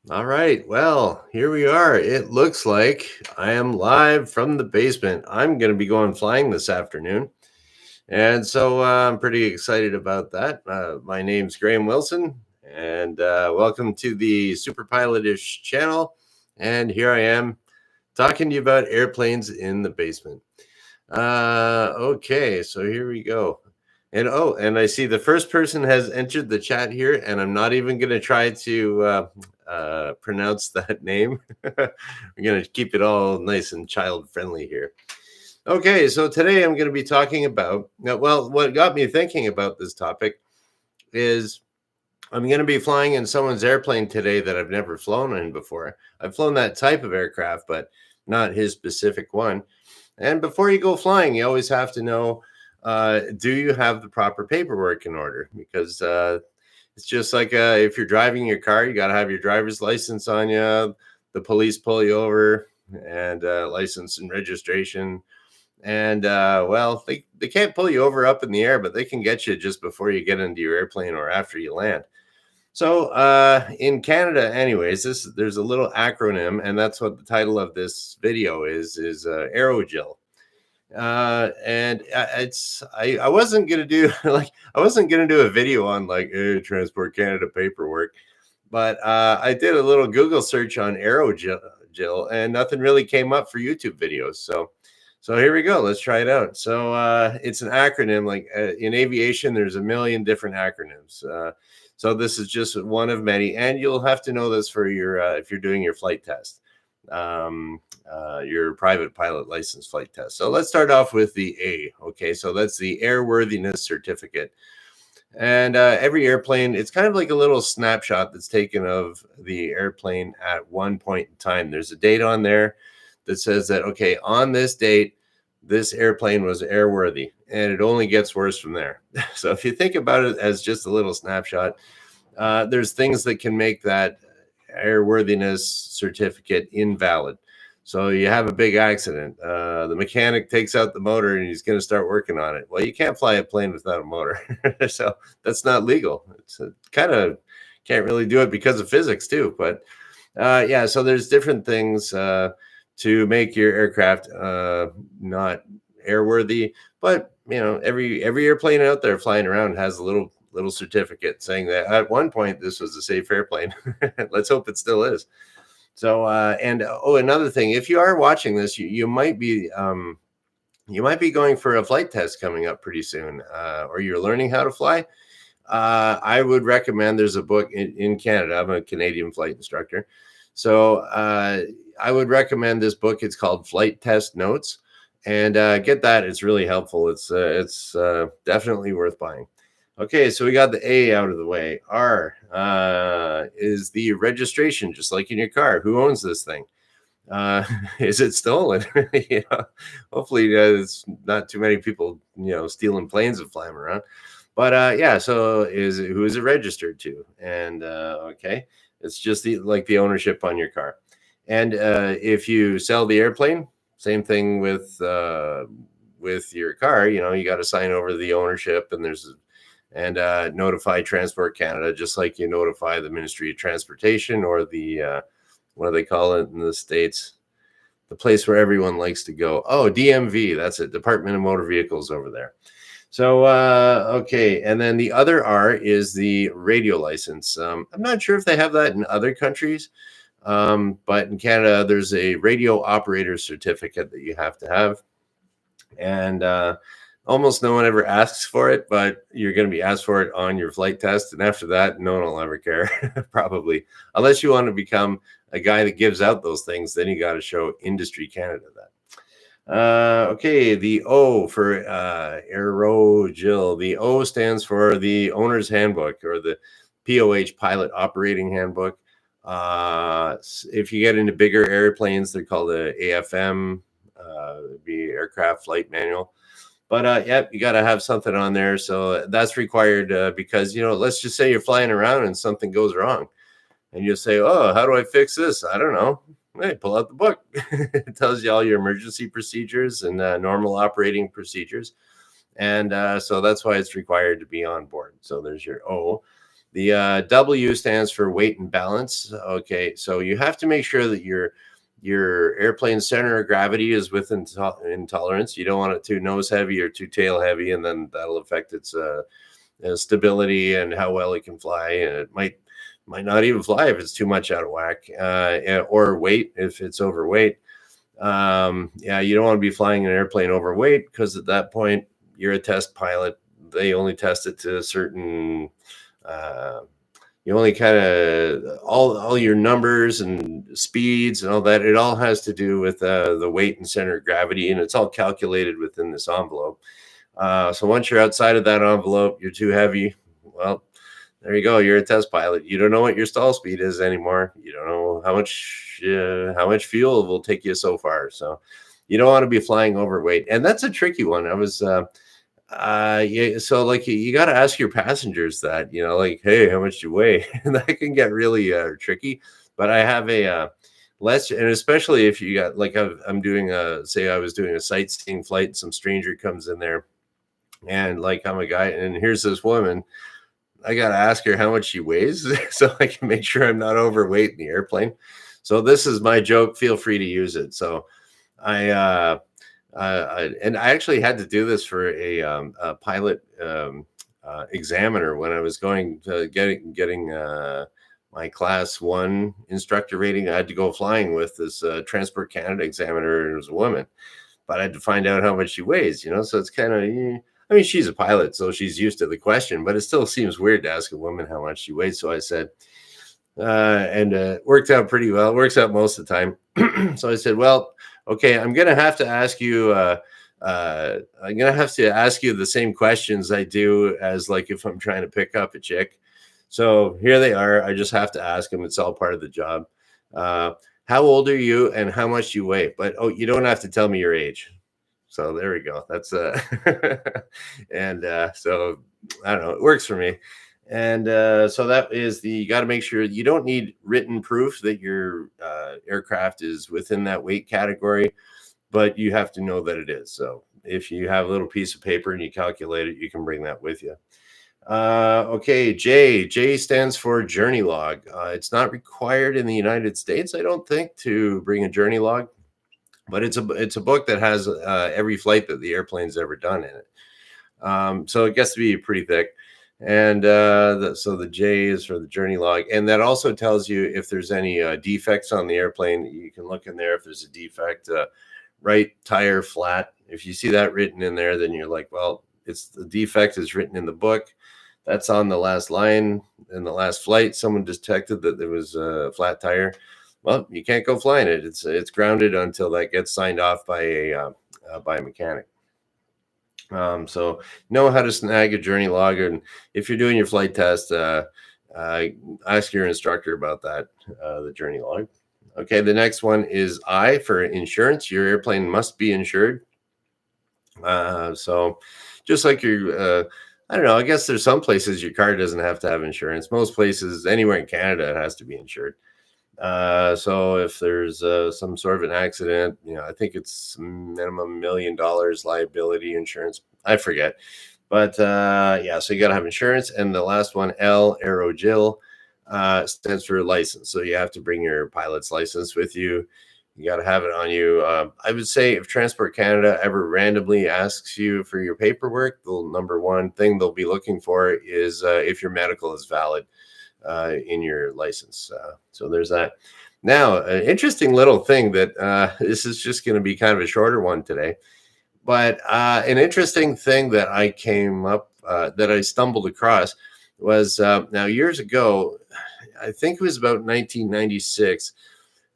All right. Well, here we are. It looks like I am live from the basement. I'm going to be going flying this afternoon. And so I'm pretty excited about that. My name's Graham Wilson, and welcome to the superpilotish channel. And here I am talking to you about airplanes in the basement. Okay, so here we go. And I see the first person has entered the chat here, and I'm not even going to try to pronounce that name. We're going to keep it all nice and child friendly here. Okay, so today I'm going to be talking about, well, what got me thinking about this topic is I'm going to be flying in someone's airplane today that I've never flown in before. I've flown that type of aircraft, but not his specific one. And before you go flying, you always have to know, do you have the proper paperwork in order? Because it's just like if you're driving your car, you got to have your driver's license on you. The police pull you over, and license and registration. And well, they can't pull you over up in the air, but they can get you just before you get into your airplane or after you land. So in Canada, anyways, there's a little acronym, and that's what the title of this video is Arrowjil. And I wasn't gonna do I wasn't gonna do a video on Transport Canada paperwork, but I did a little Google search on Arrowjil, and nothing really came up for YouTube videos. So here we go. Let's try it out. So it's an acronym. Like in aviation, there's a million different acronyms. So this is just one of many, and you'll have to know this for your if you're doing your flight test, your private pilot license flight test. So let's start off with the A. Okay, so that's the airworthiness certificate. And every airplane, it's kind of like a little snapshot that's taken of the airplane at one point in time. There's a date on there that says that, okay, on this date, this airplane was airworthy, and it only gets worse from there. So if you think about it as just a little snapshot, there's things that can make that airworthiness certificate invalid. So you have a big accident. The mechanic takes out the motor and he's going to start working on it. Well, you can't fly a plane without a motor. So that's not legal. It's kind of can't really do it because of physics too. But yeah, so there's different things to make your aircraft not airworthy. But you know, every airplane out there flying around has a little certificate saying that at one point this was a safe airplane. Let's hope it still is. So another thing, if you are watching this, you might be going for a flight test coming up pretty soon, or you're learning how to fly. I would recommend, there's a book in Canada. I'm a Canadian flight instructor, so I would recommend this book. It's called Flight Test Notes, and get that. It's really helpful. It's definitely worth buying. Okay, so we got the A out of the way. R is the registration, just like in your car. Who owns this thing? Is it stolen? Hopefully there's not too many people, stealing planes and flying around. But yeah, so who is it registered to? And okay, it's just like the ownership on your car. And if you sell the airplane, same thing with your car. You got to sign over the ownership, and notify Transport Canada, just like you notify the Ministry of Transportation or the what do they call it in the States? The place where everyone likes to go. Oh, DMV. That's it. Department of Motor Vehicles over there. So, okay. And then the other R is the radio license. I'm not sure if they have that in other countries, but in Canada, there's a radio operator certificate that you have to have. And almost no one ever asks for it, but you're going to be asked for it on your flight test. And after that, no one will ever care, probably. Unless you want to become a guy that gives out those things, then you got to show Industry Canada that. Okay, the O for Arrowjil. The O stands for the Owner's Handbook, or the POH Pilot Operating Handbook. If you get into bigger airplanes, they're called the AFM, the Aircraft Flight Manual. But yep, you got to have something on there. So that's required because, let's just say you're flying around and something goes wrong. And you'll say, oh, how do I fix this? I don't know. Hey, pull out the book. It tells you all your emergency procedures and normal operating procedures. And so that's why it's required to be on board. So there's your O. The W stands for weight and balance. Okay, so you have to make sure that your airplane's center of gravity is within tolerance. You don't want it too nose heavy or too tail heavy, and then that'll affect its stability and how well it can fly. And it might not even fly if it's too much out of whack, or weight if it's overweight. Yeah, you don't want to be flying an airplane overweight, because at that point you're a test pilot. They only test it to a certain you only kind of all your numbers and speeds and all that. It all has to do with the weight and center of gravity, and it's all calculated within this envelope. So once you're outside of that envelope, you're too heavy. Well, there you go. You're a test pilot. You don't know what your stall speed is anymore. You don't know how much fuel will take you so far. So you don't want to be flying overweight, and that's a tricky one. I was yeah, so like you got to ask your passengers that, like, hey, how much do you weigh? And that can get really tricky. But I have a less, and especially if you got like I'm doing say I was doing a sightseeing flight, and some stranger comes in there, and like I'm a guy, and here's this woman. I got to ask her how much she weighs so I can make sure I'm not overweight in the airplane. So this is my joke. Feel free to use it. So I and I actually had to do this for a pilot examiner when I was going to getting my class 1 instructor rating. I had to go flying with this Transport Canada examiner, and it was a woman, but I had to find out how much she weighs. So it's kind of, I mean, she's a pilot, so she's used to the question, but it still seems weird to ask a woman how much she weighs. So I said, and it worked out pretty well. It works out most of the time. So I said, well, okay, I'm going to have to ask you, the same questions I do as like if I'm trying to pick up a chick. So here they are. I just have to ask them. It's all part of the job. How old are you and how much do you weigh? But, you don't have to tell me your age. So there we go. That's and so I don't know. It works for me. And so that is you got to make sure you don't need written proof that your aircraft is within that weight category, but you have to know that it is. So if you have a little piece of paper and you calculate it, you can bring that with you. Okay, J stands for journey log. It's not required in the United States, I don't think, to bring a journey log, but it's a book that has every flight that the airplane's ever done in it. So it gets to be pretty thick. And so the J is for the journey log, and that also tells you if there's any defects on the airplane. You can look in there if there's a defect, right tire flat. If you see that written in there, then you're like, well, it's the defect is written in the book. That's on the last line in the last flight. Someone detected that there was a flat tire. Well, you can't go flying it. It's grounded until that gets signed off by a mechanic. So know how to snag a journey log, and if you're doing your flight test, ask your instructor about that, the journey log. Okay, the next one is I for insurance. Your airplane must be insured. So just like your, I don't know, I guess there's some places your car doesn't have to have insurance. Most places, anywhere in Canada, it has to be insured. So if there's some sort of an accident, I think it's minimum $1 million liability insurance. I forget, but yeah, so you got to have insurance. And the last one, L, Arrowjil, stands for license. So you have to bring your pilot's license with you. You got to have it on you. I would say if Transport Canada ever randomly asks you for your paperwork, the number one thing they'll be looking for is if your medical is valid in your license. So there's that. Now, an interesting little thing that this is just going to be kind of a shorter one today, but an interesting thing that I that I stumbled across was now years ago, I think it was about 1996.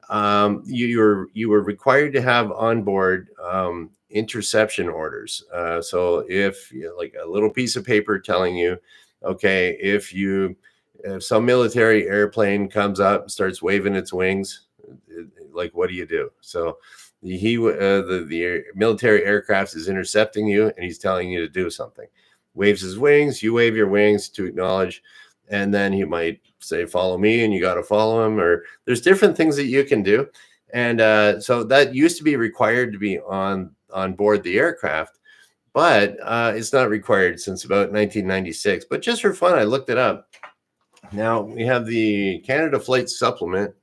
You were required to have on board interception orders. So if like a little piece of paper telling you, okay, if some military airplane comes up and starts waving its wings, like what do you do? So the military aircraft is intercepting you and he's telling you to do something. Waves his wings, you wave your wings to acknowledge, and then he might say, follow me, and you got to follow him, or there's different things that you can do. And so that used to be required to be on board the aircraft, but it's not required since about 1996. But just for fun, I looked it up. Now we have the Canada Flight Supplement,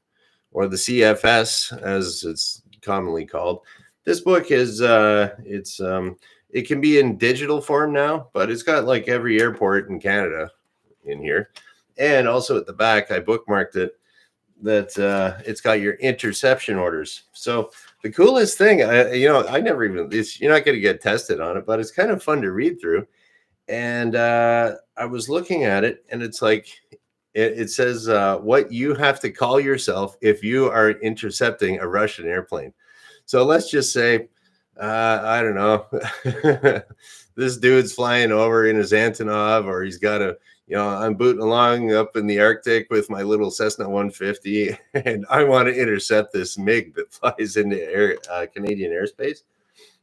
or the CFS as it's commonly called. This book is it can be in digital form now, but it's got like every airport in Canada in here. And also at the back, I bookmarked it, that it's got your interception orders. So the coolest thing, I never even, you're not going to get tested on it, but it's kind of fun to read through. And I was looking at it, and it's like, it says what you have to call yourself if you are intercepting a Russian airplane. So let's just say, I don't know, this dude's flying over in his Antonov, or he's got I'm booting along up in the Arctic with my little Cessna 150, and I want to intercept this MiG that flies into Canadian airspace.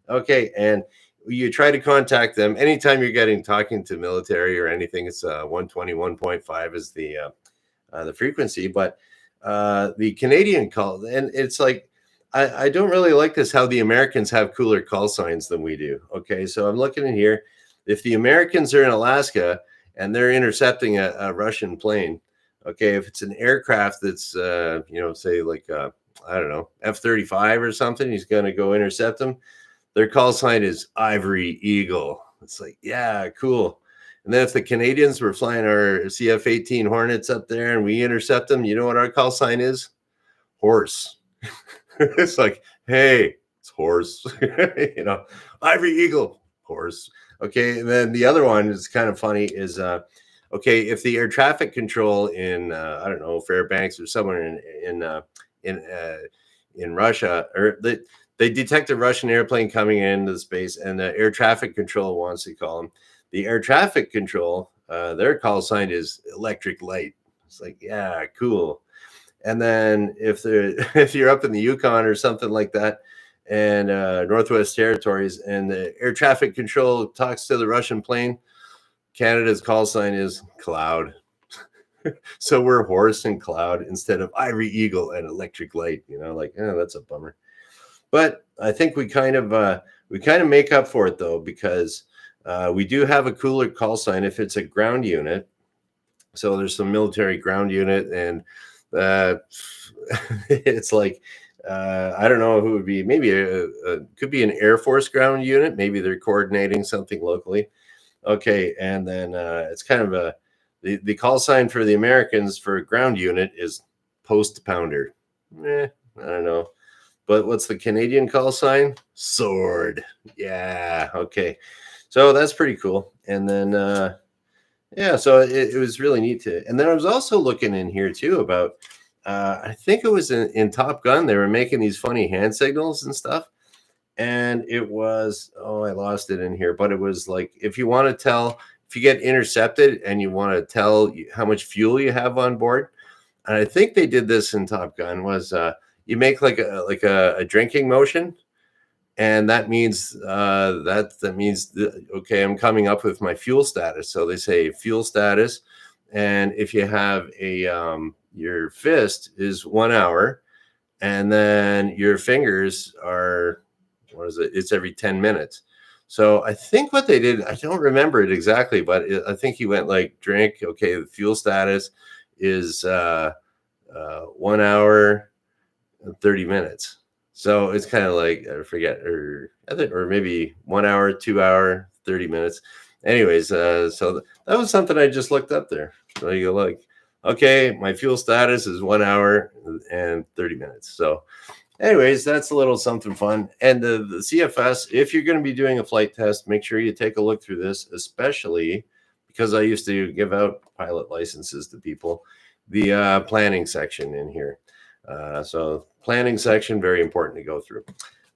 Okay, and you try to contact them anytime you're talking to military or anything. It's 121.5 is the frequency, but the Canadian call, and it's like, I don't really like this, how the Americans have cooler call signs than we do. Okay, so I'm looking in here. If the Americans are in Alaska and they're intercepting a Russian plane, okay, if it's an aircraft that's say like I don't know, F-35 or something, he's going to go intercept them. Their call sign is Ivory Eagle. It's like, yeah, cool. And then if the Canadians were flying our CF-18 Hornets up there and we intercept them, you know what our call sign is? Horse. It's like, hey, it's horse. Ivory Eagle, horse. Okay, and then the other one is kind of funny is, okay, if the air traffic control in I don't know, Fairbanks or somewhere in Russia, or they detect a Russian airplane coming into the space, and the air traffic control wants to call them. The air traffic control, their call sign is electric light. It's like, yeah, cool. And then if you're up in the Yukon or something like that, and Northwest Territories, and the air traffic control talks to the Russian plane, Canada's call sign is cloud. So we're horse and cloud instead of Ivory Eagle and electric light. That's a bummer. But I think we kind of make up for it, though, because we do have a cooler call sign if it's a ground unit. So there's some military ground unit, and it's like, I don't know who would be. Maybe could be an Air Force ground unit. Maybe they're coordinating something locally. Okay, and then it's kind of the call sign for the Americans for a ground unit is post pounder. I don't know. But what's the Canadian call sign? Sword. Yeah. Okay. So that's pretty cool. And then, so it was really neat to. And then I was also looking in here too about, I think it was in Top Gun. They were making these funny hand signals and stuff. And it was, I lost it in here. But it was like, if you get intercepted and you want to tell how much fuel you have on board. And I think they did this in Top Gun was, you make like a drinking motion, and that means okay, I'm coming up with my fuel status. So they say fuel status, and if you have your fist is 1 hour, and then your fingers are, what is it? It's every 10 minutes. So I think what they did, I don't remember it exactly, but I think he went like drink. Okay, the fuel status is 1 hour. 30 minutes. So it's kind of like, I forget, or maybe 1 hour, 2 hour, 30 minutes. Anyways, so that was something I just looked up there. So you go like, okay, my fuel status is 1 hour and 30 minutes. So anyways, that's a little something fun. And the CFS, if you're going to be doing a flight test, make sure you take a look through this, especially because I used to give out pilot licenses to people, the planning section in here. So planning section, very important to go through.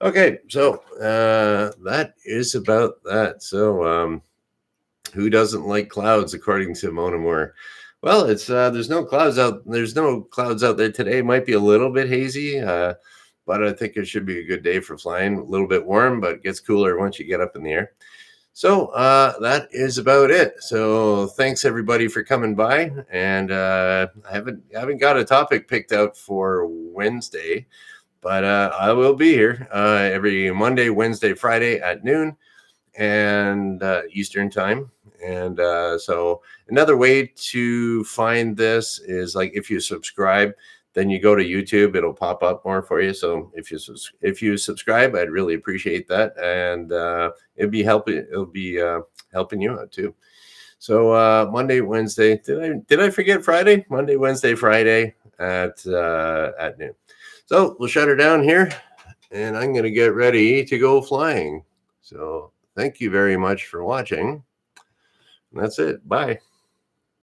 Okay, so that is about that. So who doesn't like clouds, according to Mona Moore? Well, it's there's no clouds out there today. It might be a little bit hazy, but I think it should be a good day for flying. A little bit warm, but it gets cooler once you get up in the air. So that is about it. So thanks everybody for coming by, and I haven't got a topic picked out for Wednesday, but I will be here every Monday, Wednesday, Friday at noon and Eastern time, And so another way to find this is like if you subscribe, then you go to YouTube, it'll pop up more for you. So if you subscribe, I'd really appreciate that, and it'll be helping you out too. So Monday, Wednesday. Did I forget Friday? Monday, Wednesday, Friday at noon. So we'll shut her down here, and I'm going to get ready to go flying. So thank you very much for watching. That's it. Bye.